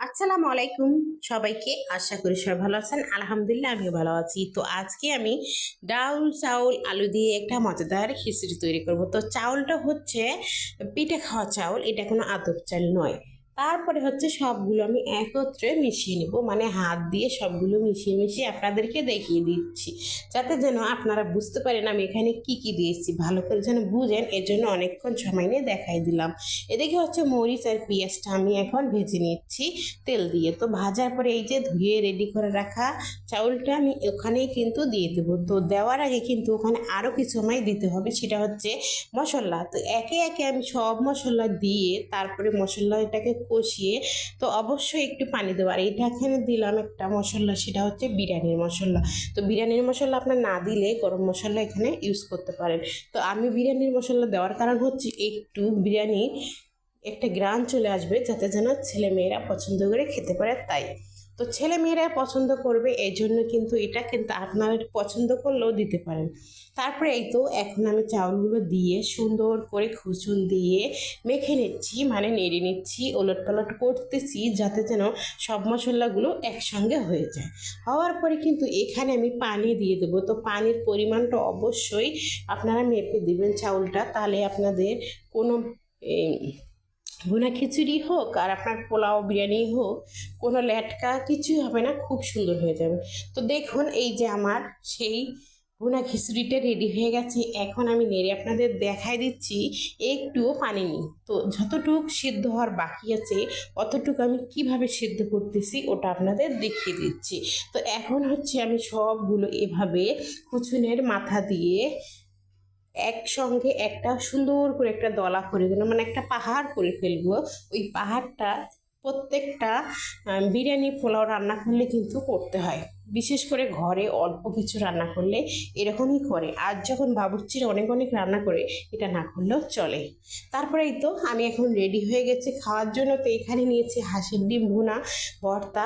আসসালামু আলাইকুম সবাইকে। আশা করি সবাই ভালো আছেন। আলহামদুলিল্লাহ আমিও ভালো আছি। তো আজকে আমি ডাউল চাউল আলু দিয়ে একটা মজাদার খিচুড়ি তৈরি করব। তো চাউলটা হচ্ছে পিঠে খাওয়া চাউল, এটা কোনো আতপ চাল নয়। তারপরে হচ্ছে সবগুলো আমি একত্রে মিশিয়ে নেব, মানে হাত দিয়ে সবগুলো মিশিয়ে মিশিয়ে আপনাদেরকে দেখিয়ে দিচ্ছি, যাতে যেন আপনারা বুঝতে পারেন আমি এখানে কি কি দিয়েছি, ভালো করে যেন বুঝেন। এর জন্য অনেকক্ষণ সময় নিয়ে দেখাই দিলাম। এদিকে হচ্ছে মরিচ আর পেঁয়াজটা আমি এখন ভেজে নিচ্ছি তেল দিয়ে। তো ভাজার পরে এই যে ধুয়ে রেডি করে রাখা চাউলটা আমি ওখানেই কিন্তু দিয়ে দেবো। তো দেওয়ার আগে কিন্তু ওখানে আরও কিছু আমায় দিতে হবে, সেটা হচ্ছে মশলা। তো একে একে আমি সব মশলা দিয়ে তারপরে মশলাটাকে কষিয়ে তো অবশ্যই একটু পানি দেবো। আর এটা এখানে দিলাম একটা মশলা, সেটা হচ্ছে বিরিয়ানির মশলা। তো বিরিয়ানির মশলা আপনার না দিলে গরম মশলা এখানে ইউজ করতে পারেন। তো আমি বিরিয়ানির মশলা দেওয়ার কারণ হচ্ছে একটু বিরিয়ানি একটা গ্রান চলে আসবে, যাতে যেন ছেলেমেয়েরা পছন্দ করে খেতে পারে তাই। তো ছেলেমেয়েরা পছন্দ করবে এই জন্য কিন্তু এটা কিন্তু আপনারা পছন্দ করলেও দিতে পারেন। তারপরে এই তো এখন আমি চাউলগুলো দিয়ে সুন্দর করে খুসুন দিয়ে মেখে নিচ্ছি, মানে নেড়ে নিচ্ছি, ওলট পালট করতেছি, যাতে যেন সব মশলাগুলো একসঙ্গে হয়ে যায়। হওয়ার পরে কিন্তু এখানে আমি পানি দিয়ে দেবো। তো পানির পরিমাণটা অবশ্যই আপনারা মেপে দিবেন চাউলটা, তাহলে আপনাদের কোনো ভুনা খিচুড়ি হোক আর আপনার পোলাও বিরিয়ানি হোক, কোনো ল্যাটকা কিছুই হবে না, খুব সুন্দর হয়ে যাবে। তো দেখুন এই যে আমার সেই ভুনা খিচুড়িটা রেডি হয়ে গেছে। এখন আমি নেড়ে আপনাদের দেখাই দিচ্ছি, একটুও পানি নেই। তো যতটুক সিদ্ধ হওয়ার বাকি আছে অতটুকু আমি কিভাবে সিদ্ধ করতেছি ওটা আপনাদের দেখিয়ে দিচ্ছি। তো এখন হচ্ছে আমি সবগুলো এভাবে কুচুনের মাথা দিয়ে একসঙ্গে একটা সুন্দর করে একটা দলা করে দেবো, মানে একটা পাহাড় করে ফেলবো। ওই পাহাড়টা প্রত্যেকটা বিরিয়ানি পোলাও রান্না করলে কিন্তু করতে হয়, বিশেষ করে ঘরে অল্প কিছু রান্না করলে এরকমই করে। আর যখন বাবুর্চির অনেক অনেক রান্না করে এটা না করলেও চলে। তারপরেই তো আমি এখন রেডি হয়ে গেছি খাওয়ার জন্য। তো এখানে নিয়েছি হাঁসের ডিম ভুনা ভর্তা